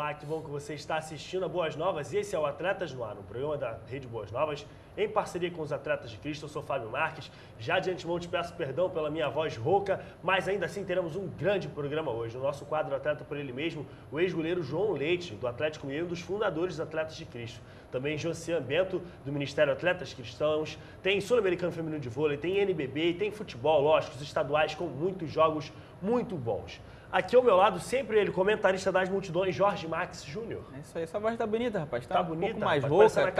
Olá, que bom que você está assistindo a Boas Novas. E esse é o Atletas no Ar, um programa da Rede Boas Novas, em parceria com os Atletas de Cristo. Eu sou Fábio Marques. Já de antemão te peço perdão pela minha voz rouca, mas ainda assim teremos um grande programa hoje. No nosso quadro Atleta por Ele Mesmo, o ex-goleiro João Leite, do Atlético Mineiro, um dos fundadores dos Atletas de Cristo. Também Josian Bento, do Ministério Atletas Cristãos. Tem Sul-Americano Feminino de Vôlei, tem NBB, tem futebol, lógico, os estaduais com muitos jogos muito bons. Aqui ao meu lado, sempre ele, comentarista das multidões, Jorge Max Júnior. É isso aí, essa voz tá bonita, rapaz. Tá um bonita, pouco mais rapaz, rouca.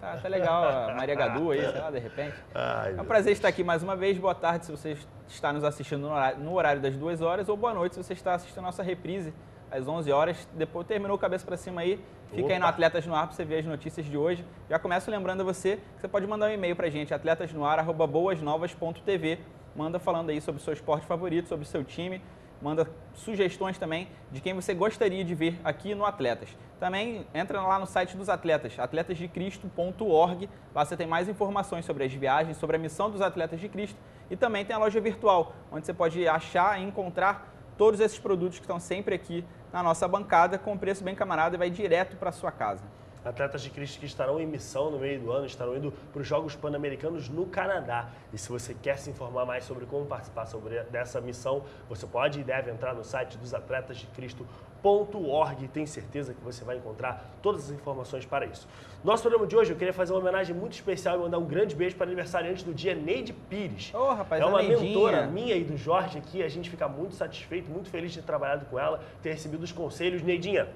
Tá legal, a Maria Gadu aí, sei lá, de repente. Ai, é um prazer estar aqui mais uma vez. Boa tarde se você está nos assistindo no horário das 2 horas, ou boa noite se você está assistindo a nossa reprise às 11 horas. Depois terminou cabeça para cima aí, fica aí no Atletas no Ar para você ver as notícias de hoje. Já começo lembrando a você que você pode mandar um e-mail para a gente, atletasnoar@boasnovas.tv. Manda falando aí sobre o seu esporte favorito, sobre o seu time. Manda sugestões também de quem você gostaria de ver aqui no Atletas. Também entra lá no site dos Atletas, atletasdecristo.org. Lá você tem mais informações sobre as viagens, sobre a missão dos Atletas de Cristo. E também tem a loja virtual, onde você pode achar e encontrar todos esses produtos que estão sempre aqui na nossa bancada, com preço bem camarada e vai direto para a sua casa. Atletas de Cristo que estarão em missão no meio do ano, estarão indo para os Jogos Pan-Americanos no Canadá. E se você quer se informar mais sobre como participar dessa missão, você pode e deve entrar no site dos atletasdecristo.org. Tenho certeza que você vai encontrar todas as informações para isso. Nosso programa de hoje, eu queria fazer uma homenagem muito especial e mandar um grande beijo para a aniversariante do dia, Neide Pires. Ô, rapaz, é uma Neidinha. mentora minha e do Jorge aqui. A gente fica muito satisfeito, muito feliz de ter trabalhado com ela, ter recebido os conselhos. Neidinha,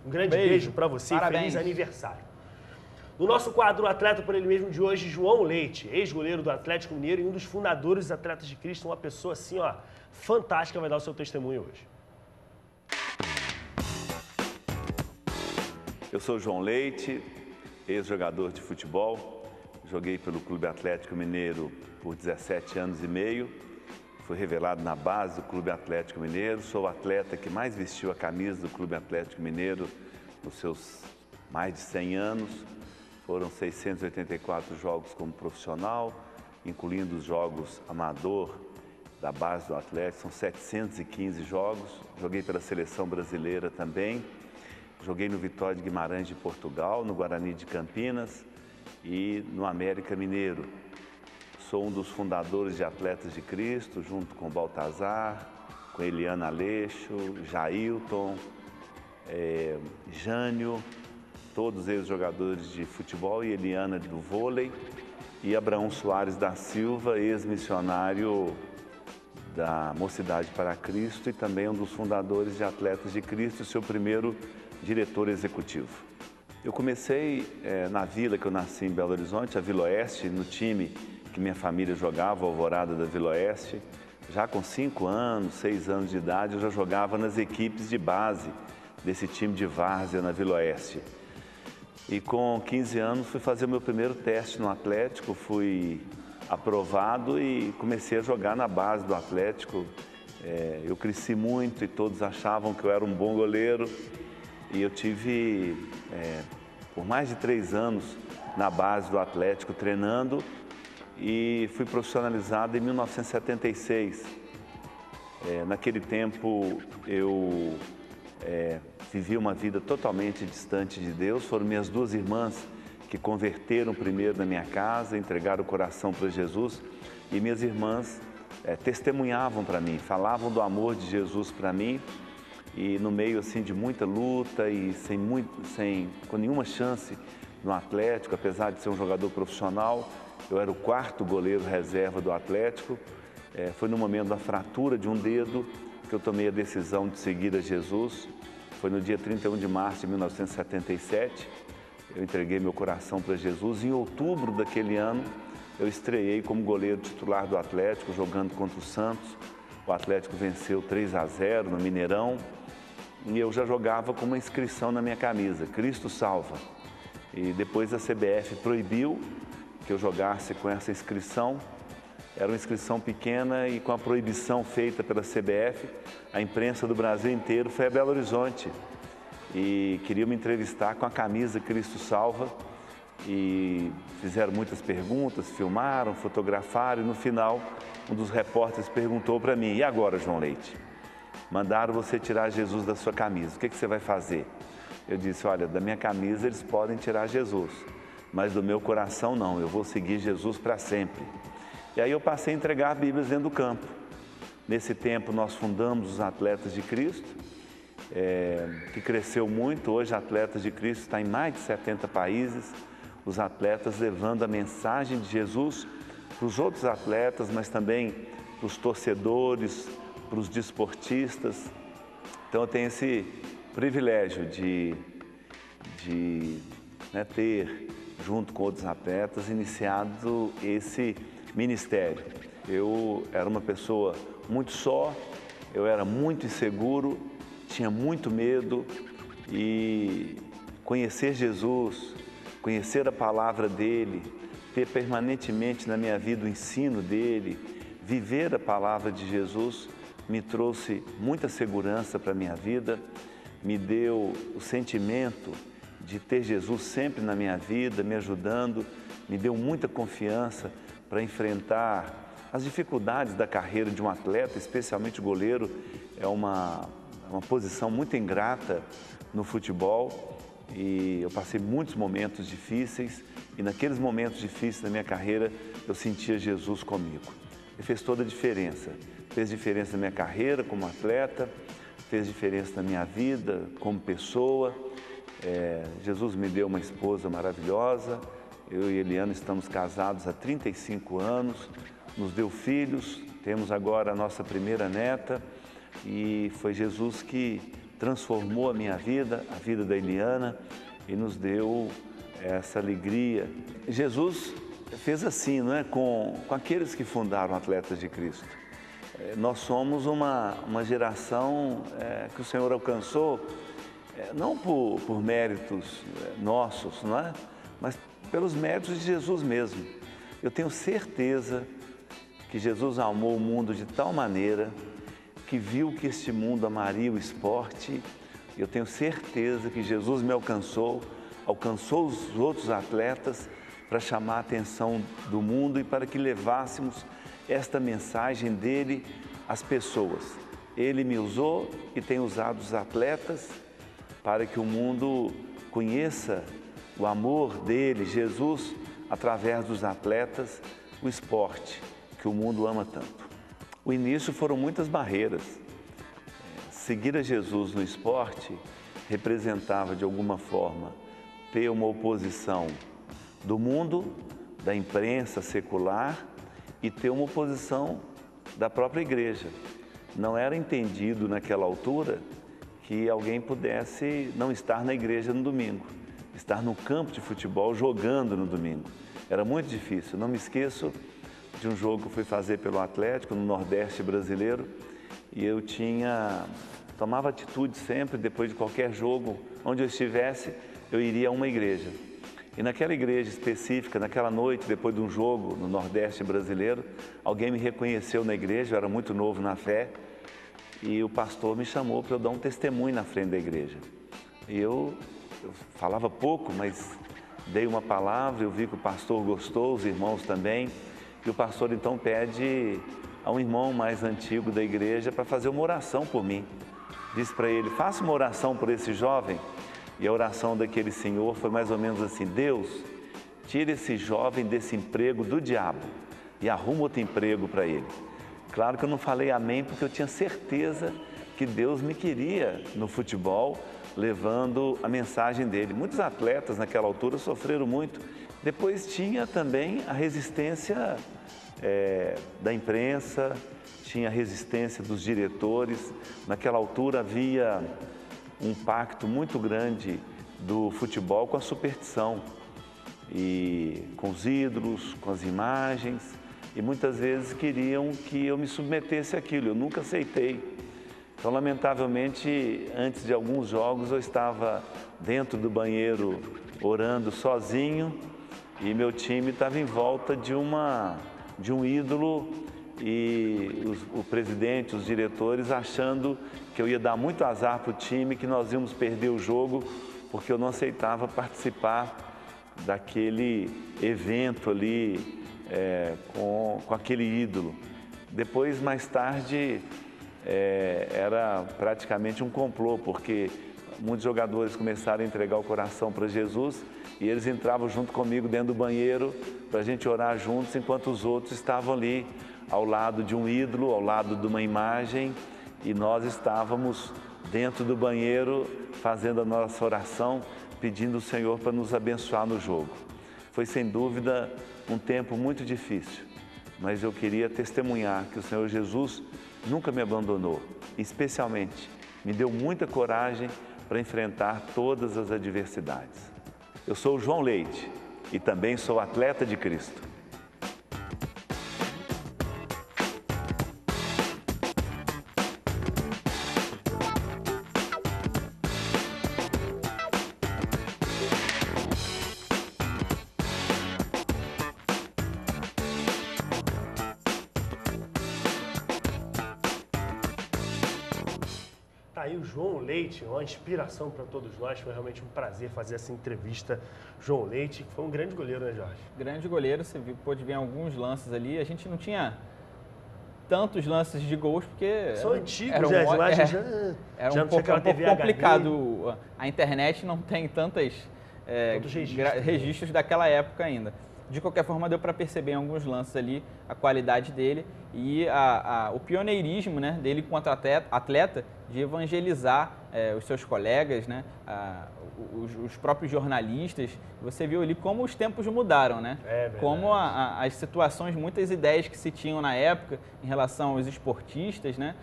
um grande beijo para você. Parabéns. Feliz aniversário. No nosso quadro Atleta por Ele Mesmo de hoje, João Leite, ex-goleiro do Atlético Mineiro e um dos fundadores dos Atletas de Cristo, uma pessoa assim, ó, fantástica, vai dar o seu testemunho hoje. Eu sou João Leite, ex-jogador de futebol, joguei pelo Clube Atlético Mineiro por 17 anos e meio, fui revelado na base do Clube Atlético Mineiro, sou o atleta que mais vestiu a camisa do Clube Atlético Mineiro nos seus mais de 100 anos. Foram 684 jogos como profissional, incluindo os jogos amador da base do Atlético, são 715 jogos. Joguei pela seleção brasileira também, joguei no Vitória de Guimarães de Portugal, no Guarani de Campinas e no América Mineiro. Sou um dos fundadores de Atletas de Cristo, junto com Baltazar, com Eliana Aleixo, Jailton, Jânio, todos eles jogadores de futebol, e Eliana do vôlei, e Abraão Soares da Silva, ex-missionário da Mocidade para Cristo e também um dos fundadores de Atletas de Cristo, seu primeiro diretor executivo. Eu comecei na vila que eu nasci em Belo Horizonte, a Vila Oeste, no time que minha família jogava, Alvorada da Vila Oeste. Já com 5 anos, 6 anos de idade, eu já jogava nas equipes de base desse time de várzea na Vila Oeste. E com 15 anos fui fazer o meu primeiro teste no Atlético, fui aprovado e comecei a jogar na base do Atlético. Eu cresci muito e todos achavam que eu era um bom goleiro. E eu tive, por mais de 3 anos, na base do Atlético treinando e fui profissionalizado em 1976. Naquele tempo eu vivi uma vida totalmente distante de Deus. Foram minhas 2 irmãs que converteram primeiro na minha casa, entregaram o coração para Jesus, e minhas irmãs testemunhavam para mim, falavam do amor de Jesus para mim, e no meio assim de muita luta e com nenhuma chance no Atlético, apesar de ser um jogador profissional, eu era o 4º goleiro reserva do Atlético. Foi no momento da fratura de um dedo que eu tomei a decisão de seguir a Jesus. Foi no dia 31 de março de 1977, eu entreguei meu coração para Jesus. Em outubro daquele ano, eu estreiei como goleiro titular do Atlético, jogando contra o Santos. O Atlético venceu 3-0 no Mineirão e eu já jogava com uma inscrição na minha camisa, Cristo Salva. E depois a CBF proibiu que eu jogasse com essa inscrição. Era uma inscrição pequena e com a proibição feita pela CBF, a imprensa do Brasil inteiro foi a Belo Horizonte e queriam me entrevistar com a camisa Cristo Salva, e fizeram muitas perguntas, filmaram, fotografaram, e no final um dos repórteres perguntou para mim: e agora, João Leite? mandaram você tirar Jesus da sua camisa, o que você vai fazer? Eu disse, olha, da minha camisa eles podem tirar Jesus, mas do meu coração não, eu vou seguir Jesus para sempre. E aí eu passei a entregar Bíblias dentro do campo. Nesse tempo nós fundamos os Atletas de Cristo, que cresceu muito. Hoje Atletas de Cristo está em mais de 70 países, os atletas levando a mensagem de Jesus para os outros atletas, mas também para os torcedores, para os desportistas. Então eu tenho esse privilégio de ter, junto com outros atletas, iniciado esse ministério. Eu era uma pessoa muito só, eu era muito inseguro, tinha muito medo, e conhecer Jesus, conhecer a palavra dele, ter permanentemente na minha vida o ensino dele, viver a palavra de Jesus, me trouxe muita segurança para a minha vida, me deu o sentimento de ter Jesus sempre na minha vida, me ajudando, me deu muita confiança para enfrentar as dificuldades da carreira de um atleta, especialmente o goleiro. É uma posição muito ingrata no futebol, e eu passei muitos momentos difíceis, e naqueles momentos difíceis da minha carreira eu sentia Jesus comigo. E fez toda a diferença. Fez diferença na minha carreira como atleta, fez diferença na minha vida como pessoa. Jesus me deu uma esposa maravilhosa, eu e Eliana estamos casados há 35 anos, nos deu filhos, temos agora a nossa primeira neta, e foi Jesus que transformou a minha vida, a vida da Eliana, e nos deu essa alegria. Jesus fez assim, não é? Com aqueles que fundaram Atletas de Cristo. Nós somos uma geração que o Senhor alcançou, não por méritos nossos, não é? Mas pelos méritos de Jesus mesmo. Eu tenho certeza que Jesus amou o mundo de tal maneira que viu que este mundo amaria o esporte. Eu tenho certeza que Jesus me alcançou os outros atletas para chamar a atenção do mundo e para que levássemos esta mensagem dele às pessoas. Ele me usou e tem usado os atletas para que o mundo conheça o amor dele, Jesus, através dos atletas, o esporte que o mundo ama tanto. O início foram muitas barreiras. Seguir a Jesus no esporte representava, de alguma forma, ter uma oposição do mundo, da imprensa secular, e ter uma oposição da própria igreja. Não era entendido naquela altura que alguém pudesse não estar na igreja no domingo, estar no campo de futebol jogando no domingo. Era muito difícil. Não me esqueço de um jogo que eu fui fazer pelo Atlético, no Nordeste brasileiro, e eu tomava atitude sempre, depois de qualquer jogo, onde eu estivesse, eu iria a uma igreja. E naquela igreja específica, naquela noite, depois de um jogo no Nordeste brasileiro, alguém me reconheceu na igreja, eu era muito novo na fé, e o pastor me chamou para eu dar um testemunho na frente da igreja. E eu falava pouco, mas dei uma palavra, eu vi que o pastor gostou, os irmãos também, e o pastor então pede a um irmão mais antigo da igreja para fazer uma oração por mim. Disse para ele, faça uma oração por esse jovem. E a oração daquele senhor foi mais ou menos assim: Deus, tira esse jovem desse emprego do diabo e arruma outro emprego para ele. Claro que eu não falei amém, porque eu tinha certeza que Deus me queria no futebol, levando a mensagem dele. Muitos atletas naquela altura sofreram muito. Depois tinha também a resistência da imprensa, tinha a resistência dos diretores. Naquela altura havia um pacto muito grande do futebol com a superstição, e com os ídolos, com as imagens, e muitas vezes queriam que eu me submetesse àquilo. Eu nunca aceitei. Então, lamentavelmente, antes de alguns jogos eu estava dentro do banheiro orando sozinho, e meu time estava em volta de um ídolo, e o presidente, os diretores achando que eu ia dar muito azar para o time, que nós íamos perder o jogo, porque eu não aceitava participar daquele evento ali com aquele ídolo. Depois, mais tarde, era praticamente um complô, porque muitos jogadores começaram a entregar o coração para Jesus e eles entravam junto comigo dentro do banheiro para a gente orar juntos, enquanto os outros estavam ali ao lado de um ídolo, ao lado de uma imagem, e nós estávamos dentro do banheiro fazendo a nossa oração, pedindo ao Senhor para nos abençoar no jogo. Foi sem dúvida um tempo muito difícil, mas eu queria testemunhar que o Senhor Jesus nunca me abandonou, especialmente me deu muita coragem para enfrentar todas as adversidades. Eu sou o João Leite e também sou atleta de Cristo. Aí o João Leite, uma inspiração para todos nós, foi realmente um prazer fazer essa entrevista. João Leite, que foi um grande goleiro, né, Jorge? Grande goleiro, você pôde ver alguns lances ali, a gente não tinha tantos lances de gols, porque... São antigos, né? As imagens era um pouco complicado, a internet não tem tantos registros daquela época ainda. De qualquer forma, deu para perceber em alguns lances ali a qualidade dele e o pioneirismo, né, dele quanto atleta de evangelizar os seus colegas, né, os próprios jornalistas. Você viu ali como os tempos mudaram, né? Como as situações, muitas ideias que se tinham na época em relação aos esportistas, né,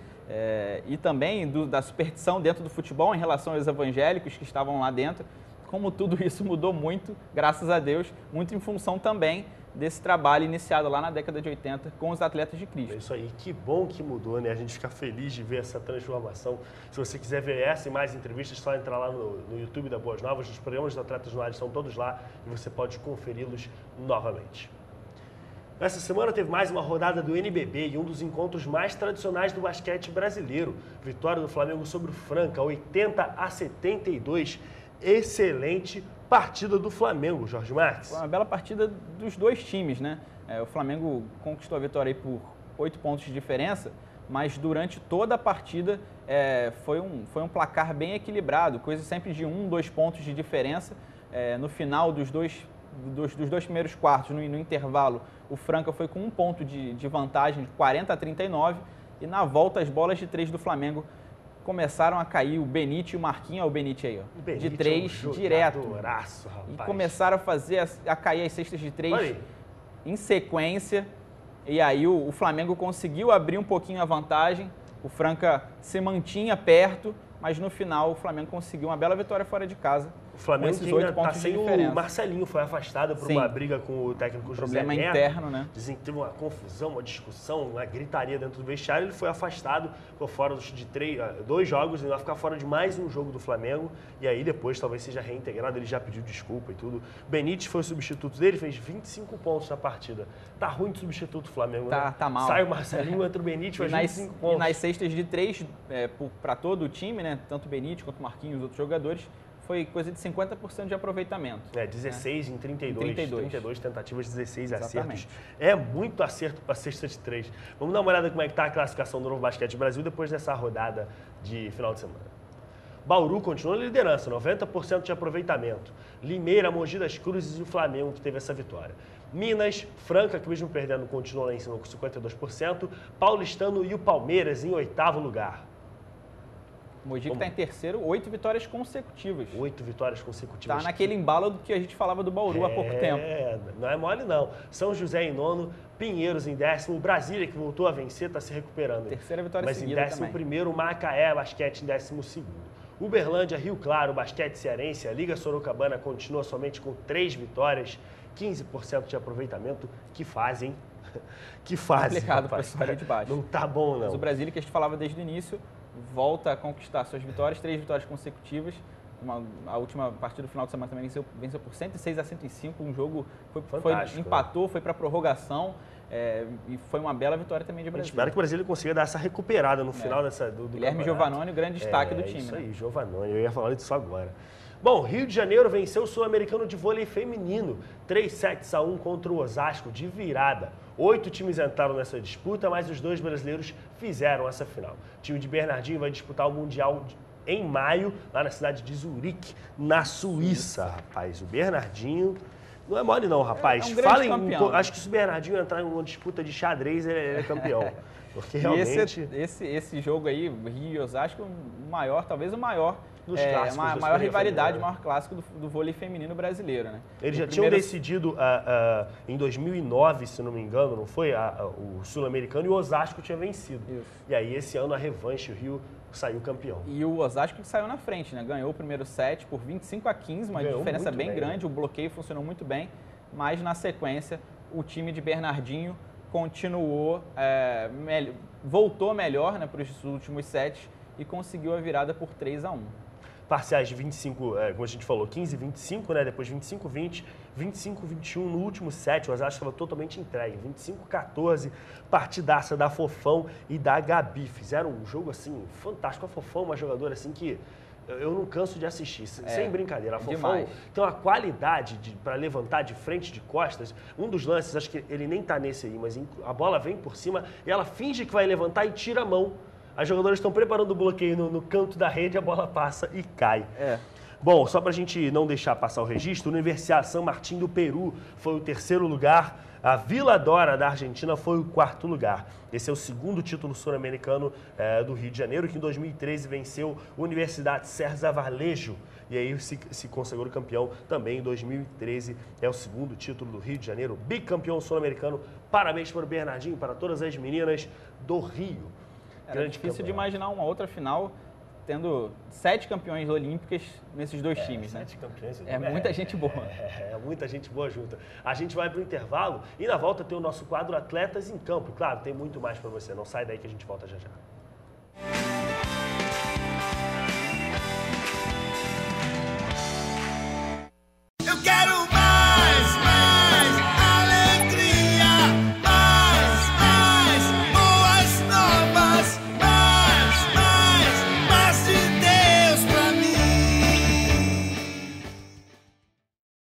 e também da superstição dentro do futebol em relação aos evangélicos que estavam lá dentro. Como tudo isso mudou muito, graças a Deus, muito em função também desse trabalho iniciado lá na década de 80 com os atletas de Cristo. É isso aí, que bom que mudou, né? A gente fica feliz de ver essa transformação. Se você quiser ver essa e mais entrevistas, é só entrar lá no YouTube da Boas Novas. Os programas do Atletas no Ar estão todos lá e você pode conferi-los novamente. Essa semana teve mais uma rodada do NBB e um dos encontros mais tradicionais do basquete brasileiro. Vitória do Flamengo sobre o Franca, 80-72. Excelente partida do Flamengo, Jorge Marques. Foi uma bela partida dos dois times, né? O Flamengo conquistou a vitória aí por 8 pontos de diferença, mas durante toda a partida foi um placar bem equilibrado, coisa sempre de 1, 2 pontos de diferença. No final dos dois primeiros quartos, no intervalo, o Franca foi com 1 ponto de vantagem, de 40-39, e na volta as bolas de 3 do Flamengo começaram a cair, o Benite e o Marquinhos, o Benite aí, ó, de 3 direto. E começaram a cair as cestas de 3 em sequência. E aí o Flamengo conseguiu abrir um pouquinho a vantagem, o Franca se mantinha perto, mas no final o Flamengo conseguiu uma bela vitória fora de casa. O Flamengo ainda está sem o Marcelinho, foi afastado por uma briga com o técnico José Neto. Problema interno, né? Dizem que teve uma confusão, uma discussão, uma gritaria dentro do vestiário. Ele foi afastado, ficou fora de 2 jogos, ele vai ficar fora de mais um jogo do Flamengo. E aí depois talvez seja reintegrado, ele já pediu desculpa e tudo. Benítez foi o substituto dele, fez 25 pontos na partida. Tá ruim de substituto do Flamengo, né? Tá mal. Sai o Marcelinho, entra o Benítez, faz 25 pontos. E nas cestas de 3, para todo o time, né? Tanto o Benítez quanto o Marquinhos e os outros jogadores, foi coisa de 50% de aproveitamento. 16 em 32. 32 tentativas, 16 Exatamente. acertos. É muito acerto para cesta de 3. Vamos dar uma olhada como é que está a classificação do Novo Basquete Brasil depois dessa rodada de final de semana. Bauru continua na liderança, 90% de aproveitamento. Limeira, Mogi das Cruzes e o Flamengo que teve essa vitória. Minas, Franca, que mesmo perdendo, continua lá em cima com 52%. Paulistano e o Palmeiras em 8º lugar. Mogi que está em terceiro, 8 vitórias consecutivas. 8 vitórias consecutivas. Está naquele embalo do que a gente falava do Bauru há pouco tempo. Não é mole não. São José em 9º, Pinheiros em 10º, Brasília que voltou a vencer, está se recuperando. Terceira vitória seguida também. Mas em 11º, Macaé, Basquete em 12º. Uberlândia, Rio Claro, Basquete Cearense, a Liga Sorocabana continua somente com 3 vitórias, 15% de aproveitamento. Que fazem. Que fazem, complicado para essa área de baixo. Não tá bom, não. Mas o Brasília, que a gente falava desde o início, volta a conquistar suas vitórias, 3 vitórias consecutivas. A última partida do final de semana também venceu por 106-105, um jogo empatou, foi para prorrogação, e foi uma bela vitória também de Brasília. A gente espera que o Brasília consiga dar essa recuperada no final do Guilherme Giovannone, o grande destaque do time. Isso aí, Giovannone, eu ia falar disso agora. Bom, Rio de Janeiro venceu o Sul-Americano de vôlei feminino, 3 sets a 1 contra o Osasco, de virada. 8 times entraram nessa disputa, mas os 2 brasileiros fizeram essa final. O time de Bernardinho vai disputar o Mundial em maio, lá na cidade de Zurique, na Suíça, rapaz. O Bernardinho não é mole não, rapaz. É um grande campeão. Acho que se o Bernardinho entrar em uma disputa de xadrez, ele é campeão. Porque realmente... Esse jogo aí, Rio e Osasco, talvez o maior dos clássicos. Maior rivalidade, o maior clássico do vôlei feminino brasileiro, né? Eles já tinham decidido em 2009, se não me engano, não foi? O Sul-Americano e o Osasco tinha vencido. Isso. E aí esse ano a revanche, o Rio saiu campeão. E o Osasco que saiu na frente, né? Ganhou o primeiro set por 25-15, uma diferença bem grande, o bloqueio funcionou muito bem, mas na sequência o time de Bernardinho continuou, voltou melhor, né, para os últimos sets e conseguiu a virada por 3-1. Parciais de 25, como a gente falou, 15-25, né? Depois 25-20, 25-21 no último set. O Osasco estava totalmente entregue. 25-14, partidaça da Fofão e da Gabi. Fizeram um jogo, assim, fantástico. A Fofão é uma jogadora, assim, que eu não canso de assistir. Sem brincadeira. A Fofão tem uma qualidade para levantar de frente, de costas. Um dos lances, acho que ele nem tá nesse aí, mas a bola vem por cima e ela finge que vai levantar e tira a mão. As jogadoras estão preparando o bloqueio no canto da rede, a bola passa e cai. Bom, só para a gente não deixar passar o registro, a Universidade San Martín do Peru foi o 3º lugar, a Vila Dora da Argentina foi o 4º lugar. Esse é o 2º título sul-americano do Rio de Janeiro, que em 2013 venceu a Universidade César Vallejo. E aí se consagrou campeão também em 2013. É o 2º título do Rio de Janeiro, bicampeão sul-americano. Parabéns para o Bernardinho, para todas as meninas do Rio. Era difícil de imaginar uma outra final tendo 7 campeões olímpicas nesses 2 times, né? 7 campeões. Muita gente boa. Muita gente boa junta. A gente vai para o intervalo e na volta tem o nosso quadro Atletas em Campo. Claro, tem muito mais para você. Não sai daí que a gente volta já já.